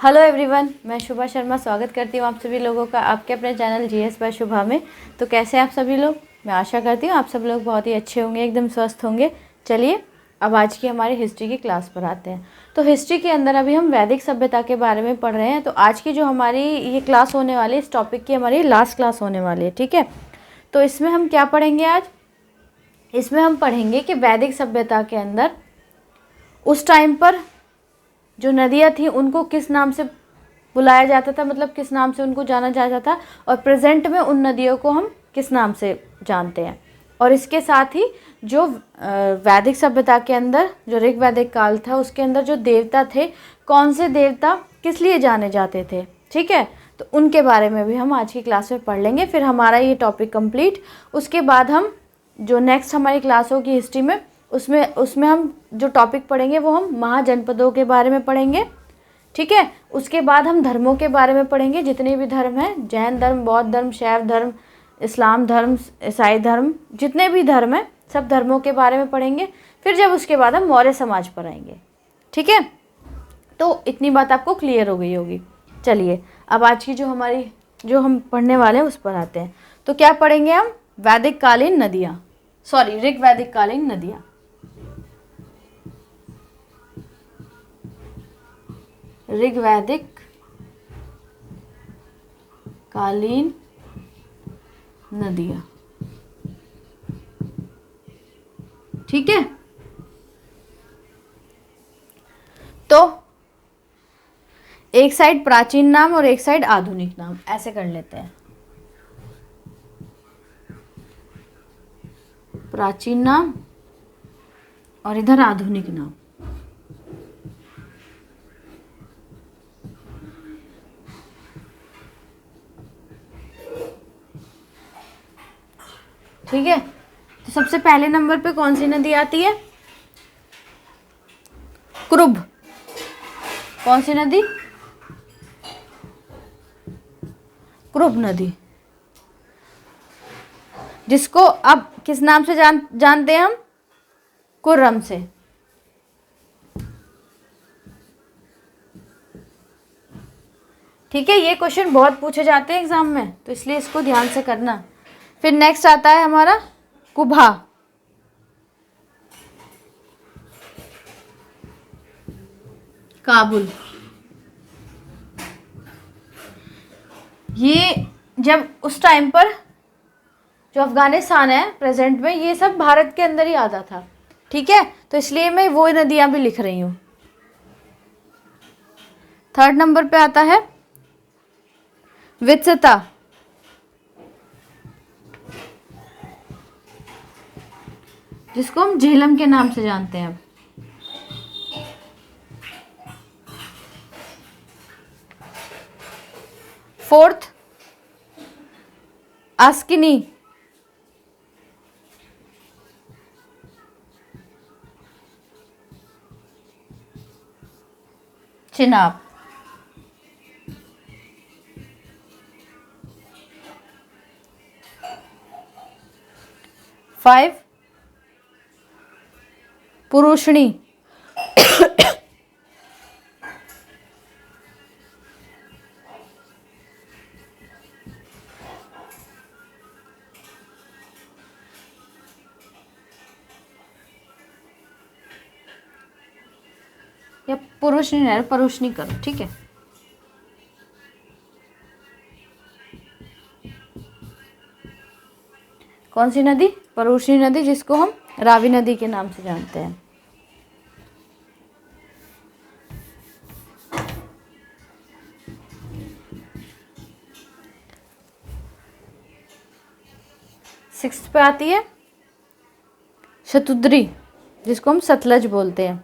Hello everyone, मैं शुभा शर्मा स्वागत करती हूँ आप सभी लोगों का आपके अपने चैनल जीएस बाय शुभा में। तो कैसे हैं आप सभी लोग? मैं आशा करती हूँ आप सब लोग बहुत ही अच्छे होंगे, एकदम स्वस्थ होंगे। चलिए अब आज की हमारी हिस्ट्री की क्लास पर आते हैं। तो हिस्ट्री के अंदर अभी हम वैदिक सभ्यता के बारे में पढ़ रहे हैं। तो आज की जो हमारी ये क्लास होने वाली है, इस टॉपिक की हमारी लास्ट क्लास होने वाली है, ठीक है। तो इसमें हम क्या पढ़ेंगे आज? इसमें हम पढ़ेंगे कि वैदिक सभ्यता के अंदर उस टाइम पर जो नदियाँ थी उनको किस नाम से बुलाया जाता था, मतलब किस नाम से उनको जाना जाता था, और प्रेजेंट में उन नदियों को हम किस नाम से जानते हैं। और इसके साथ ही जो वैदिक सभ्यता के अंदर जो ऋग वैदिक काल था उसके अंदर जो देवता थे, कौन से देवता किस लिए जाने जाते थे, ठीक है। तो उनके बारे में भी हम आज की क्लास में पढ़ लेंगे। फिर हमारा ये टॉपिक कंप्लीट। उसके बाद हम जो नेक्स्ट हमारी क्लास होगी हिस्ट्री में, उसमें हम जो टॉपिक पढ़ेंगे वो हम महाजनपदों के बारे में पढ़ेंगे, ठीक है। उसके बाद हम धर्मों के बारे में पढ़ेंगे, जितने भी धर्म हैं, जैन धर्म, बौद्ध धर्म, शैव धर्म, इस्लाम धर्म, ईसाई धर्म, जितने भी धर्म हैं सब धर्मों के बारे में पढ़ेंगे। फिर जब उसके बाद हम मौर्य समाज पर आएंगे, ठीक है। तो इतनी बात आपको क्लियर हो गई होगी। चलिए अब आज की जो हम पढ़ने वाले हैं उस पर आते हैं। तो क्या पढ़ेंगे हम? वैदिक कालीन नदियाँ, सॉरी ऋग वैदिक कालीन नदियाँ। ऋग वैदिक कालीन नदियाँ, ठीक है। तो एक साइड प्राचीन नाम और एक साइड आधुनिक नाम, ऐसे कर लेते हैं। प्राचीन नाम और इधर आधुनिक नाम। ठीक है। तो सबसे पहले नंबर पे कौन सी नदी आती है? क्रुब। कौन सी नदी? क्रुब नदी, जिसको अब किस नाम से जानते हैं हम? कुर्रम से। ठीक है, ये क्वेश्चन बहुत पूछे जाते हैं एग्जाम में, तो इसलिए इसको ध्यान से करना। फिर नेक्स्ट आता है हमारा कुभा। काबुल। ये जब उस टाइम पर जो अफगानिस्तान है प्रेजेंट में, ये सब भारत के अंदर ही आता था, ठीक है। तो इसलिए मैं वो नदियां भी लिख रही हूँ। थर्ड नंबर पे आता है वित्सता। जिसको हम झेलम के नाम से जानते हैं। फोर्थ अस्किनी। चिनाब। फाइव पुरुषणी। या पुरुषनी नहीं, परुषनी करो, ठीक है। कौन सी नदी? परुषणी नदी, जिसको हम रावी नदी के नाम से जानते हैं। सिक्स्थ पे आती है शतुद्री, जिसको हम सतलज बोलते हैं।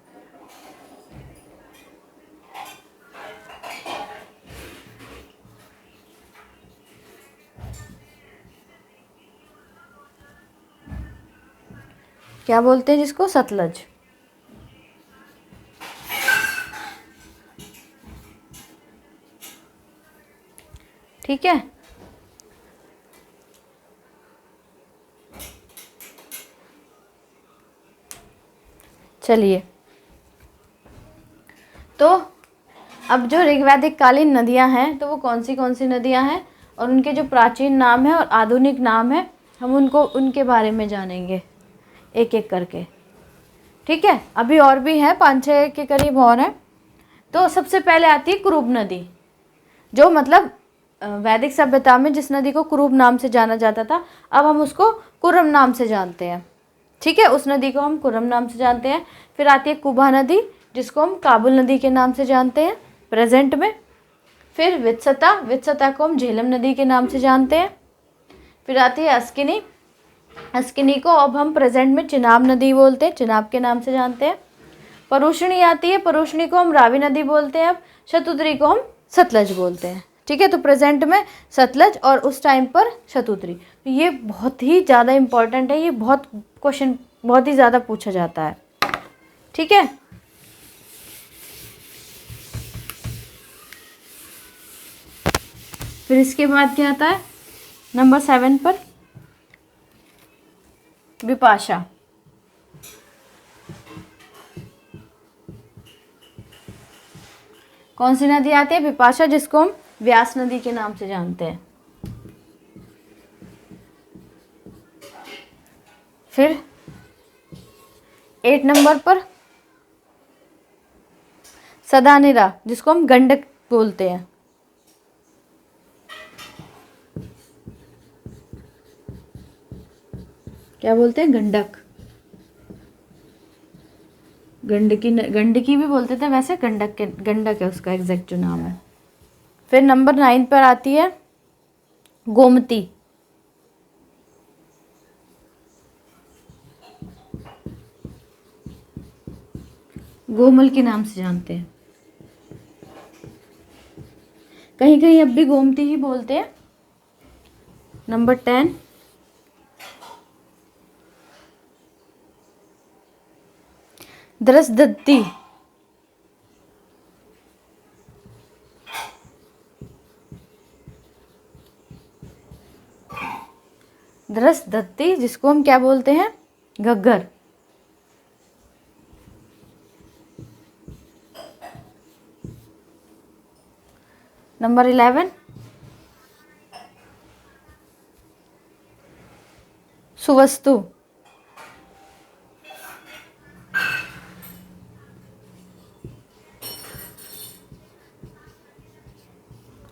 क्या बोलते हैं जिसको? सतलज। ठीक है। चलिए, तो अब जो ऋग्वैदिक कालीन नदियाँ हैं तो वो कौन सी नदियाँ हैं और उनके जो प्राचीन नाम है और आधुनिक नाम है, हम उनके बारे में जानेंगे एक एक करके। ठीक है, अभी और भी हैं, 5-6 के करीब और हैं। तो सबसे पहले आती है कुरुब नदी, जो मतलब वैदिक सभ्यता में जिस नदी को कुरुब नाम से जाना जाता था, अब हम उसको कुरम नाम से जानते हैं। ठीक है, उस नदी को हम कुरम नाम से जानते हैं। फिर आती है कुबा नदी, जिसको हम काबुल नदी के नाम से जानते हैं प्रेजेंट में। फिर वित्सता को हम झेलम नदी के नाम से जानते हैं। फिर आती है अस्किनी को अब हम प्रेजेंट में चिनाब नदी बोलते हैं, चिनाब के नाम से जानते हैं। परुषणी आती है, परुषणी को हम रावी नदी बोलते हैं। अब शतुद्री को हम सतलज बोलते हैं। ठीक है, तो प्रेजेंट में सतलज और उस टाइम पर शतुद्री। तो ये बहुत ही ज़्यादा इम्पॉर्टेंट है, ये क्वेश्चन बहुत ही ज़्यादा पूछा जाता है। ठीक है, फिर इसके बाद क्या आता है नंबर 7 पर, विपाशा। कौन सी नदी आती है? विपाशा, जिसको हम व्यास नदी के नाम से जानते हैं। फिर 8 नंबर पर सदानेरा, जिसको हम गंडक बोलते हैं। क्या बोलते हैं? गंडक। गंडकी भी बोलते थे, वैसे गंडक है उसका एग्जैक्ट जो नाम है। फिर नंबर 9 पर आती है गोमती। गोमल के नाम से जानते हैं, कहीं कहीं अब भी गोमती ही बोलते हैं। नंबर 10 द्रसदत्ती। द्रसदत्ती, जिसको हम क्या बोलते हैं? घग्गर। नंबर 11 सुवस्तु।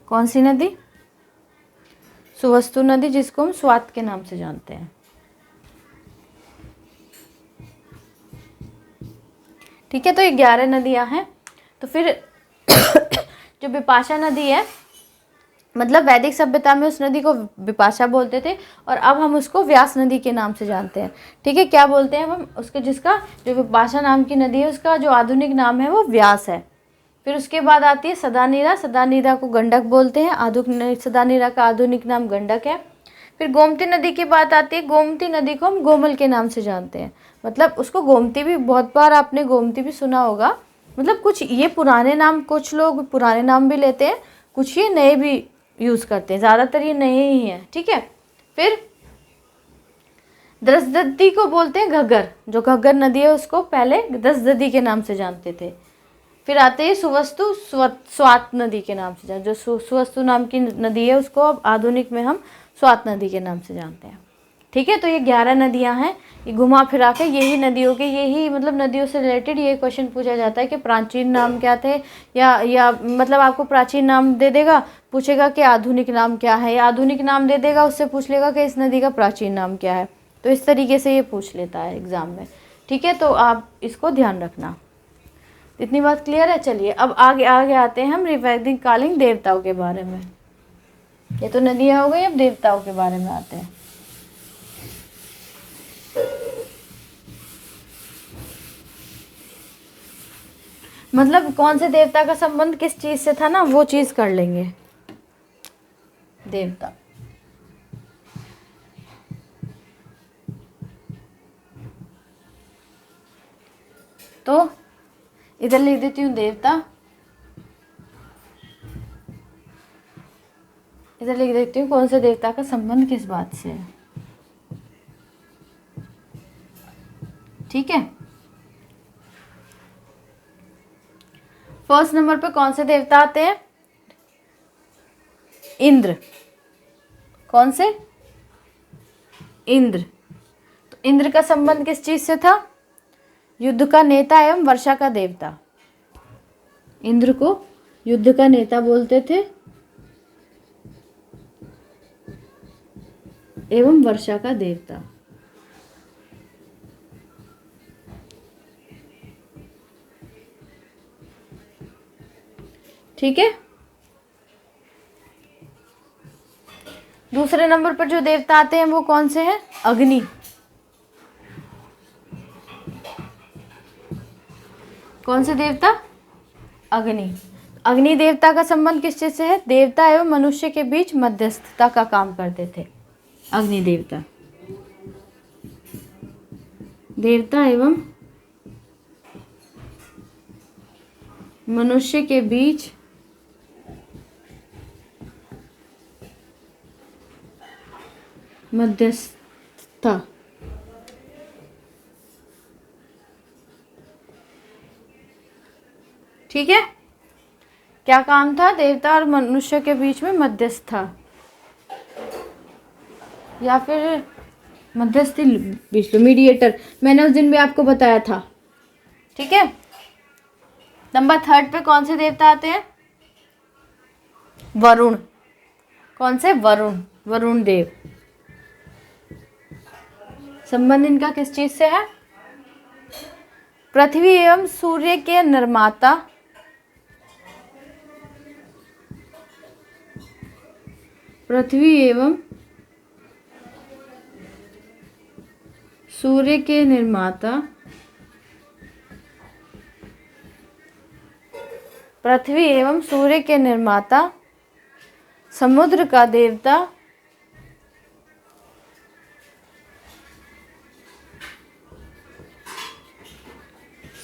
कौन सी नदी? सुवस्तु नदी, जिसको हम स्वात के नाम से जानते हैं। ठीक है, तो ये 11 नदियां हैं। तो फिर जो विपाशा नदी है, मतलब वैदिक सभ्यता में उस नदी को विपाशा बोलते थे और अब हम उसको व्यास नदी के नाम से जानते हैं। ठीक है, क्या बोलते हैं हम उसके, जिसका जो विपाशा नाम की नदी है उसका जो आधुनिक नाम है वो व्यास है। फिर उसके बाद आती है सदानीरा। सदानीरा को गंडक बोलते हैं, आधुनिक सदानीरा का आधुनिक नाम गंडक है। फिर गोमती नदी की बात आती है। गोमती नदी को हम गोमल के नाम से जानते हैं, मतलब उसको गोमती भी, बहुत बार आपने गोमती भी सुना होगा। मतलब कुछ ये पुराने नाम, कुछ लोग पुराने नाम भी लेते हैं, कुछ ये नए भी यूज़ करते हैं, ज़्यादातर ये नए ही हैं। ठीक है, फिर द्रसदत्ती को बोलते हैं घग्गर। जो घग्गर नदी है उसको पहले द्रसदत्ती के नाम से जानते थे। फिर आते हैं सुवस्तु, स्वात नदी के नाम से जो सुवस्तु नाम की नदी है उसको अब आधुनिक में हम स्वात नदी के नाम से जानते हैं। ठीक है, तो ये 11 नदियां हैं। ये घुमा फिरा के यही नदियों के, यही मतलब नदियों से रिलेटेड ये क्वेश्चन पूछा जाता है कि प्राचीन नाम क्या थे, या मतलब आपको प्राचीन नाम दे देगा, पूछेगा कि आधुनिक नाम क्या है, या आधुनिक नाम दे देगा, उससे पूछ लेगा कि इस नदी का प्राचीन नाम क्या है। तो इस तरीके से ये पूछ लेता है एग्ज़ाम में। ठीक है, तो आप इसको ध्यान रखना। इतनी बात क्लियर है। चलिए अब आगे आते हैं हम ऋग्वैदिक कालीन देवताओं के बारे में। ये तो नदियाँ हो गई, अब देवताओं के बारे में आते हैं। मतलब कौन से देवता का संबंध किस चीज से था ना, वो चीज कर लेंगे। देवता, तो इधर लिख देती हूँ देवता, इधर लिख देती हूँ कौन से देवता का संबंध किस बात से है। ठीक है, फर्स्ट नंबर पे कौन से देवता आते हैं? इंद्र। कौन से? इंद्र। तो इंद्र का संबंध किस चीज से था? युद्ध का नेता एवं वर्षा का देवता। इंद्र को युद्ध का नेता बोलते थे एवं वर्षा का देवता। ठीक है। दूसरे नंबर पर जो देवता आते हैं वो कौन से हैं? अग्नि। कौन से देवता? अग्नि। अग्नि देवता का संबंध किस चीज से है? देवता एवं मनुष्य के बीच मध्यस्थता का काम करते थे अग्नि देवता। देवता एवं मनुष्य के बीच मध्यस्थता। ठीक है। क्या काम था? देवता और मनुष्य के बीच में मध्यस्थता या फिर मध्यस्थी, मीडिएटर। मैंने उस दिन भी आपको बताया था। ठीक है। नंबर 3 पे कौन से देवता आते हैं? वरुण। कौन से? वरुण। वरुण देव। संबंध इनका किस चीज से है? पृथ्वी एवं सूर्य के निर्माता, पृथ्वी एवं सूर्य के निर्माता, पृथ्वी एवं सूर्य के निर्माता, समुद्र का देवता,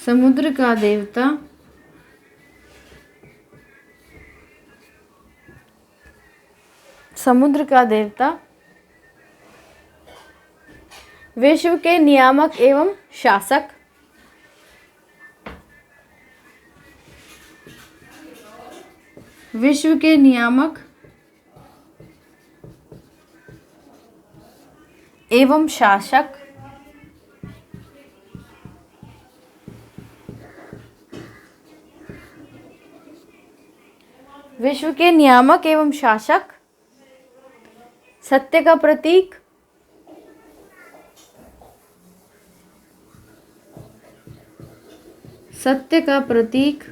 समुद्र का देवता, समुद्र का देवता, विश्व के नियामक एवं शासक, विश्व के नियामक एवं शासक, विश्व के नियामक एवं शासक, सत्य का प्रतीक, सत्य का प्रतीक,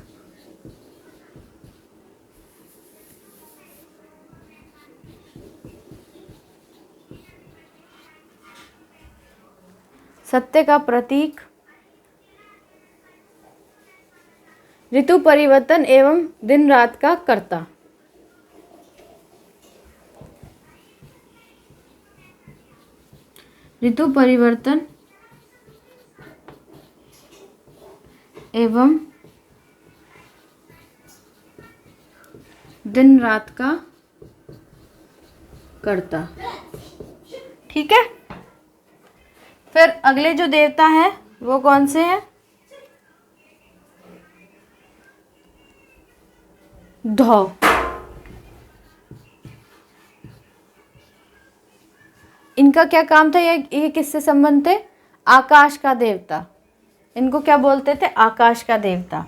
सत्य का प्रतीक, ऋतु परिवर्तन एवं दिन रात का कर्ता। ऋतु परिवर्तन एवं दिन रात का कर्ता। ठीक है। फिर अगले जो देवता हैं वो कौन से हैं? ध्रुव। इनका क्या काम था? ये किससे संबंध थे? आकाश का देवता। इनको क्या बोलते थे? आकाश का देवता।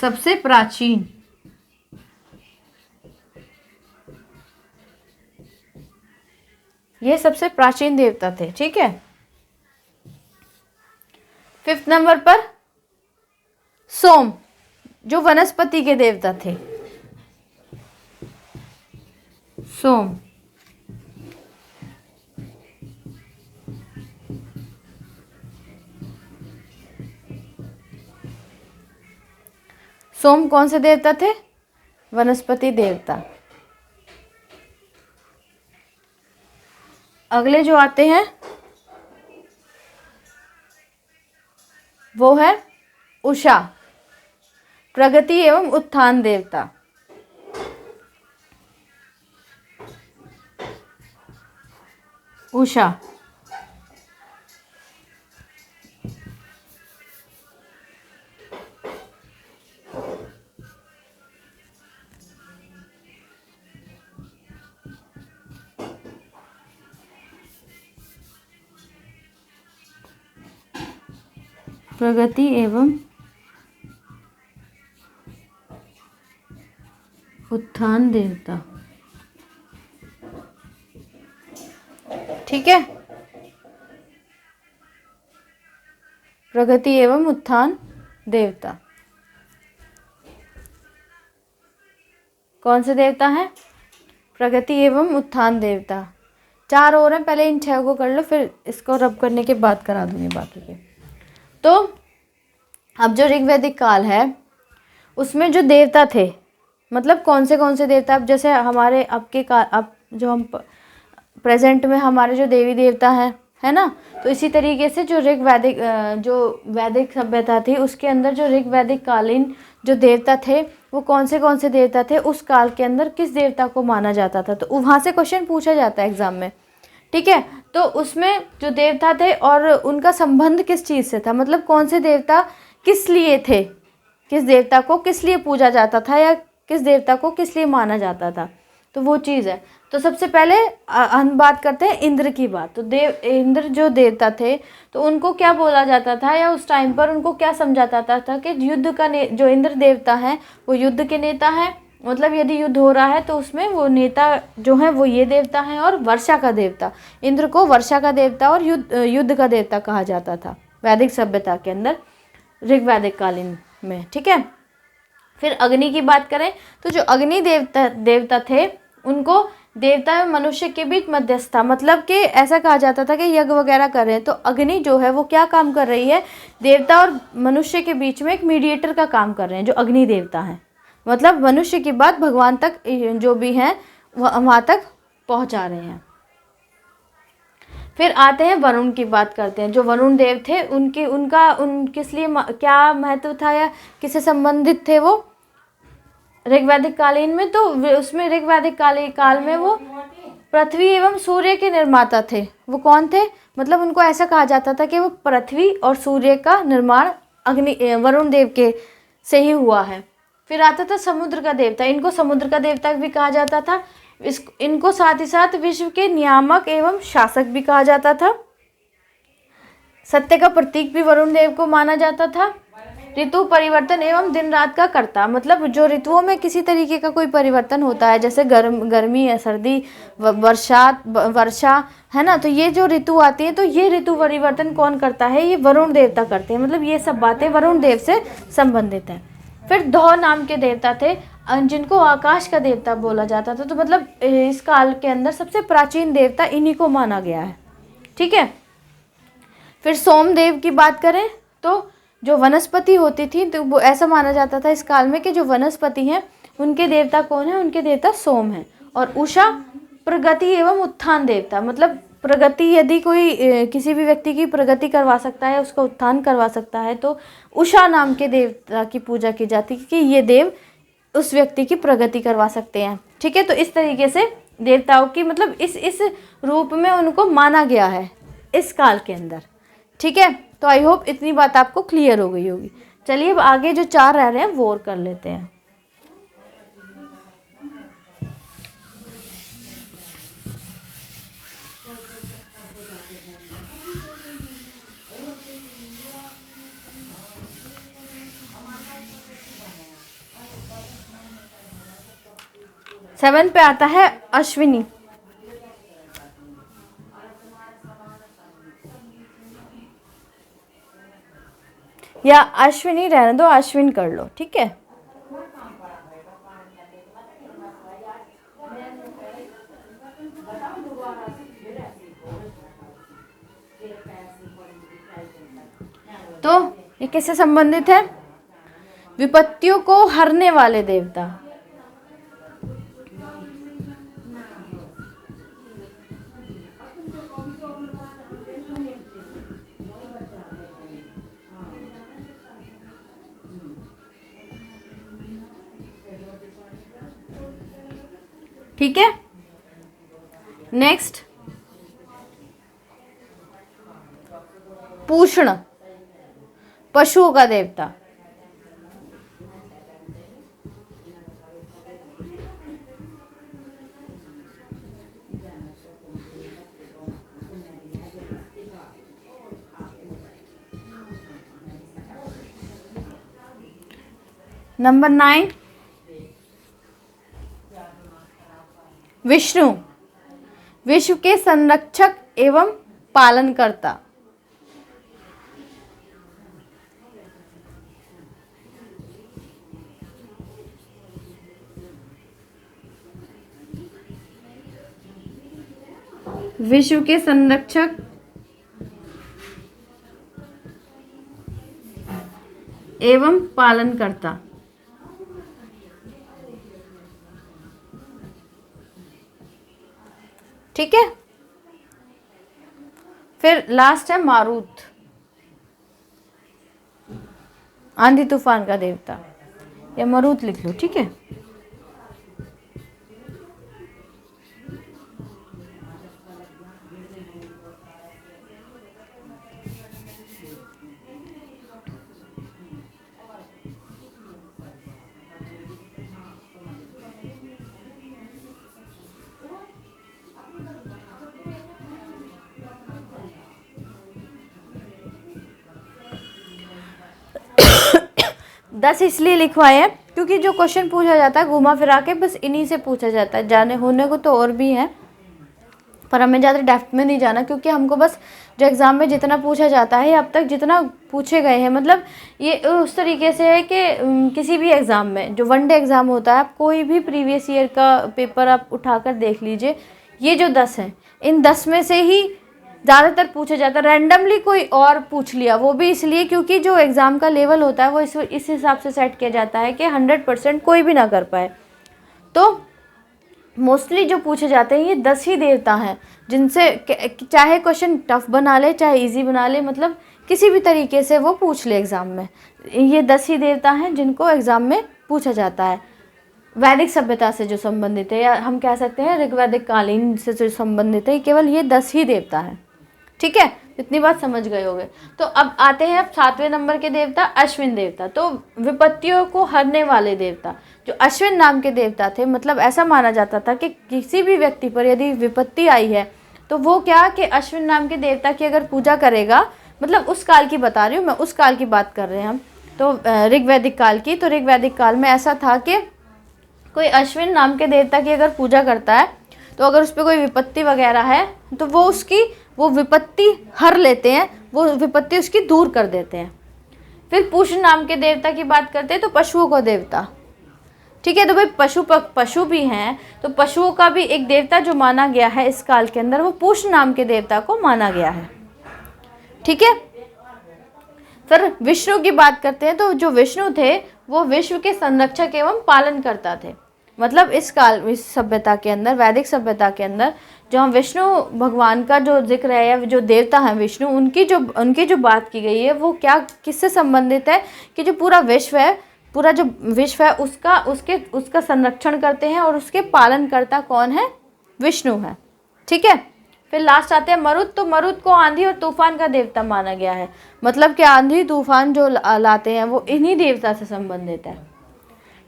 सबसे प्राचीन, ये सबसे प्राचीन देवता थे। ठीक है। 5th नंबर पर सोम, जो वनस्पति के देवता थे। सोम। सोम कौन से देवता थे? वनस्पति देवता। अगले जो आते हैं वो है उषा, प्रगति एवं उत्थान देवता। उषा। प्रगति एवं उत्थान देवता। ठीक है, प्रगति एवं उत्थान देवता कौन से देवता हैं? प्रगति एवं उत्थान देवता। 4 और हैं, पहले इन 6 को कर लो, फिर इसको रब करने के बाद करा दूंगी बाकी के। तो अब जो ऋग्वैदिक काल है उसमें जो देवता थे, मतलब कौन से देवता, अब जैसे हमारे आपके काल, अब जो हम प्रेजेंट में हमारे जो देवी देवता हैं, है ना, तो इसी तरीके से जो ऋग्वैदिक जो वैदिक सभ्यता थी उसके अंदर जो ऋग्वैदिक कालीन जो देवता थे वो कौन से देवता थे, उस काल के अंदर किस देवता को माना जाता था, तो वहाँ से क्वेश्चन पूछा जाता है एग्जाम में। ठीक है, तो उसमें जो देवता थे और उनका संबंध किस चीज़ से था, मतलब कौन से देवता किस लिए थे, किस देवता को किस लिए पूजा जाता था या किस देवता को किस लिए माना जाता था, तो वो चीज़ है। तो सबसे पहले हम बात करते हैं इंद्र की बात। तो इंद्र जो देवता थे तो उनको क्या बोला जाता था या उस टाइम पर उनको क्या समझा जाता था कि युद्ध का जो इंद्र देवता हैं वो युद्ध के नेता हैं, मतलब यदि युद्ध हो रहा है तो उसमें वो नेता जो है वो ये देवता हैं, और वर्षा का देवता, इंद्र को वर्षा का देवता और युद्ध का देवता कहा जाता था वैदिक सभ्यता के अंदर, ऋग्वैदिक कालीन में। ठीक है, फिर अग्नि की बात करें तो जो अग्नि देवता थे उनको देवता एवं मनुष्य के बीच मध्यस्थ था, मतलब कि ऐसा कहा जाता था कि यज्ञ वगैरह कर रहे हैं तो अग्नि जो है वो क्या काम कर रही है, देवता और मनुष्य के बीच में एक मीडिएटर का काम कर रहे हैं जो अग्नि देवता हैं, मतलब मनुष्य की बात भगवान तक जो भी हैं वहाँ तक पहुँचा रहे हैं। फिर आते हैं वरुण की बात करते हैं। जो वरुण देव थे उन किस लिए क्या महत्व था या किससे संबंधित थे वो ऋग्वैदिक कालीन में, तो उसमें ऋग्वैदिक काल में वो पृथ्वी एवं सूर्य के निर्माता थे। वो कौन थे, मतलब उनको ऐसा कहा जाता था कि वो पृथ्वी और सूर्य का निर्माण वरुण देव के से ही हुआ है। फिर आता था समुद्र का देवता, इनको समुद्र का देवता भी कहा जाता था, इनको साथ ही साथ विश्व के नियामक एवं शासक भी कहा जाता था। सत्य का प्रतीक भी वरुण देव को माना जाता था। ऋतु परिवर्तन एवं दिन रात का कर्ता, मतलब जो ऋतुओं में किसी तरीके का कोई परिवर्तन होता है, जैसे गर्मी या सर्दी, वर्षा, है ना, तो ये जो ऋतु आती है तो ये ऋतु परिवर्तन कौन करता है, ये वरुण देवता करते हैं, मतलब ये सब बातें वरुण देव से संबंधित हैं। फिर धौ नाम के देवता थे जिनको आकाश का देवता बोला जाता था, तो मतलब इस काल के अंदर सबसे प्राचीन देवता इन्हीं को माना गया है। ठीक है, फिर सोमदेव की बात करें तो जो वनस्पति होती थी तो वो ऐसा माना जाता था इस काल में कि जो वनस्पति हैं उनके देवता कौन है, उनके देवता सोम हैं। और उषा प्रगति एवं उत्थान देवता, मतलब प्रगति, यदि कोई किसी भी व्यक्ति की प्रगति करवा सकता है, उसका उत्थान करवा सकता है, तो उषा नाम के देवता की पूजा की जाती है कि ये देव उस व्यक्ति की प्रगति करवा सकते हैं। ठीक है, तो इस तरीके से देवताओं की मतलब इस रूप में उनको माना गया है इस काल के अंदर। ठीक है, तो आई होप इतनी बात आपको क्लियर हो गई होगी। चलिए अब आगे जो 4 रह रहे हैं वो और कर लेते हैं। सेवन पे आता है अश्विनी, या अश्विनी रहने दो, अश्विन कर लो। ठीक है, तो ये किससे संबंधित है, विपत्तियों को हरने वाले देवता। ठीक है, नेक्स्ट पूषण, पशुओं का देवता। नंबर 9 विष्णु, विश्व के संरक्षक एवं पालनकर्ता। विश्व के संरक्षक एवं पालनकर्ता। ठीक है, फिर लास्ट है मारुत, आंधी तूफान का देवता, या मारुत लिख लो। ठीक है, दस इसलिए लिखवाए हैं क्योंकि जो क्वेश्चन पूछा जाता है घुमा फिरा के बस इन्हीं से पूछा जाता है। जाने होने को तो और भी है, पर हमें ज़्यादा डेप्थ में नहीं जाना, क्योंकि हमको बस जो एग्ज़ाम में जितना पूछा जाता है अब तक जितना पूछे गए हैं, मतलब ये उस तरीके से है कि किसी भी एग्ज़ाम में जो वनडे एग्ज़ाम होता है, आप कोई भी प्रीवियस ईयर का पेपर आप उठाकर देख लीजिए, ये जो 10 हैं इन 10 में से ही ज़्यादातर पूछा जाता है। रैंडमली कोई और पूछ लिया, वो भी इसलिए क्योंकि जो एग्ज़ाम का लेवल होता है वो इस हिसाब से सेट किया जाता है कि 100% कोई भी ना कर पाए। तो मोस्टली जो पूछे जाते हैं ये 10 ही देवता हैं, जिनसे चाहे क्वेश्चन टफ बना ले चाहे इजी बना ले, मतलब किसी भी तरीके से वो पूछ ले एग्ज़ाम में। ये 10 ही देवता हैं जिनको एग्ज़ाम में पूछा जाता है। वैदिक सभ्यता से जो संबंधित है, या हम कह सकते हैं ऋग्वैदिक कालीन से जो संबंधित है, केवल ये 10 ही देवता हैं। ठीक है, इतनी बात समझ गए होंगे। तो अब आते हैं 7वें नंबर के देवता अश्विन देवता। तो विपत्तियों को हरने वाले देवता जो अश्विन नाम के देवता थे, मतलब ऐसा माना जाता था कि किसी भी व्यक्ति पर यदि विपत्ति आई है तो वो क्या कि अश्विन नाम के देवता की अगर पूजा करेगा, मतलब उस काल की बता रही हूँ मैं, उस काल की बात कर रहे हैं हम, तो ऋग्वैदिक काल की। तो ऋग्वैदिक काल में ऐसा था कि कोई अश्विन नाम के देवता की अगर पूजा करता है तो अगर उस पर कोई विपत्ति वगैरह है तो वो विपत्ति हर लेते हैं, वो विपत्ति उसकी दूर कर देते हैं। फिर पूषण नाम के देवता की बात करते हैं, तो पशुओं को देवता। ठीक है, तो भाई पशु भी हैं, तो पशुओं का भी एक देवता जो माना गया है इस काल के अंदर, वो पूषण नाम के देवता को माना गया है। ठीक है, फिर विष्णु की बात करते हैं, तो जो विष्णु थे वो विश्व के संरक्षक एवं पालनकर्ता थे। मतलब इस सभ्यता के अंदर, वैदिक सभ्यता के अंदर जो हम विष्णु भगवान का जो जिक्र है या जो देवता हैं विष्णु, उनकी जो बात की गई है वो क्या किससे संबंधित है कि जो पूरा विश्व है उसका संरक्षण करते हैं, और उसके पालनकर्ता कौन है? विष्णु है। ठीक है, फिर लास्ट आते हैं मरुत। तो मरुत को आंधी और तूफान का देवता माना गया है, मतलब कि आंधी तूफान जो लाते हैं वो इन्हीं देवता से संबंधित है।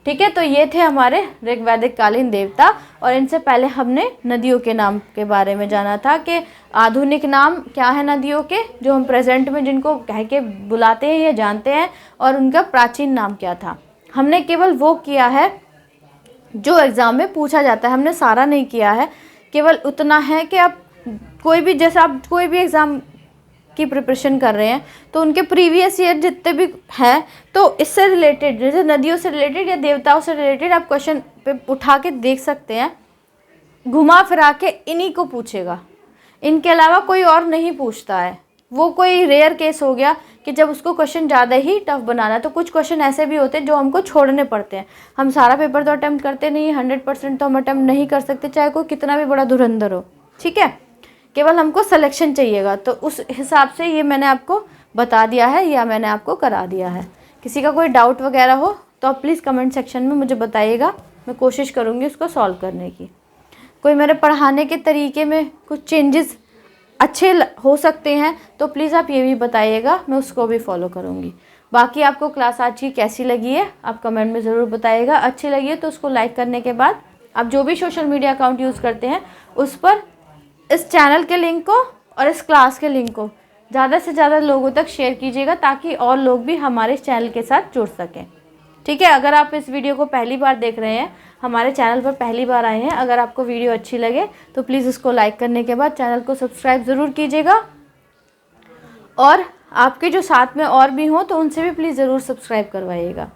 ठीक है, तो ये थे हमारे ऋग्वैदिक कालीन देवता, और इनसे पहले हमने नदियों के नाम के बारे में जाना था कि आधुनिक नाम क्या है नदियों के, जो हम प्रेजेंट में जिनको कह के बुलाते हैं या जानते हैं, और उनका प्राचीन नाम क्या था। हमने केवल वो किया है जो एग्ज़ाम में पूछा जाता है, हमने सारा नहीं किया है। केवल उतना है कि आप कोई भी एग्ज़ाम की प्रिपरेशन कर रहे हैं तो उनके प्रीवियस ईयर जितने भी हैं, तो इससे रिलेटेड, जैसे नदियों से रिलेटेड या देवताओं से रिलेटेड आप क्वेश्चन पे उठा के देख सकते हैं। घुमा फिरा के इन्हीं को पूछेगा, इनके अलावा कोई और नहीं पूछता है। वो कोई रेयर केस हो गया कि जब उसको क्वेश्चन ज़्यादा ही टफ बनाना, तो कुछ क्वेश्चन ऐसे भी होते हैं जो हमको छोड़ने पड़ते हैं। हम सारा पेपर तो अटैम्प्ट करते नहीं, 100% तो हम अटैम्प्ट नहीं कर सकते, चाहे कोई कितना भी बड़ा धुरंधर हो। ठीक है, केवल हमको सिलेक्शन चाहिएगा, तो उस हिसाब से ये मैंने आपको बता दिया है या मैंने आपको करा दिया है। किसी का कोई डाउट वगैरह हो तो आप प्लीज़ कमेंट सेक्शन में मुझे बताइएगा, मैं कोशिश करूँगी उसको सॉल्व करने की। कोई मेरे पढ़ाने के तरीके में कुछ चेंजेस अच्छे हो सकते हैं तो प्लीज़ आप ये भी बताइएगा, मैं उसको भी फॉलो करूँगी। बाकी आपको क्लास आज की कैसी लगी है आप कमेंट में ज़रूर बताइएगा। अच्छी लगी है तो उसको लाइक करने के बाद आप जो भी सोशल मीडिया अकाउंट यूज़ करते हैं उस पर इस चैनल के लिंक को और इस क्लास के लिंक को ज़्यादा से ज़्यादा लोगों तक शेयर कीजिएगा, ताकि और लोग भी हमारे इस चैनल के साथ जुड़ सकें। ठीक है, अगर आप इस वीडियो को पहली बार देख रहे हैं, हमारे चैनल पर पहली बार आए हैं, अगर आपको वीडियो अच्छी लगे तो प्लीज़ उसको लाइक करने के बाद चैनल को सब्सक्राइब ज़रूर कीजिएगा। और आपके जो साथ में और भी हों तो उनसे भी प्लीज़ ज़रूर सब्सक्राइब करवाइएगा।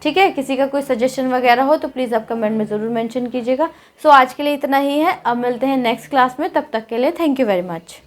ठीक है, किसी का कोई सजेशन वगैरह हो तो प्लीज़ आप कमेंट में ज़रूर मेंशन कीजिएगा। सो आज के लिए इतना ही है, अब मिलते हैं नेक्स्ट क्लास में, तब तक के लिए थैंक यू वेरी मच।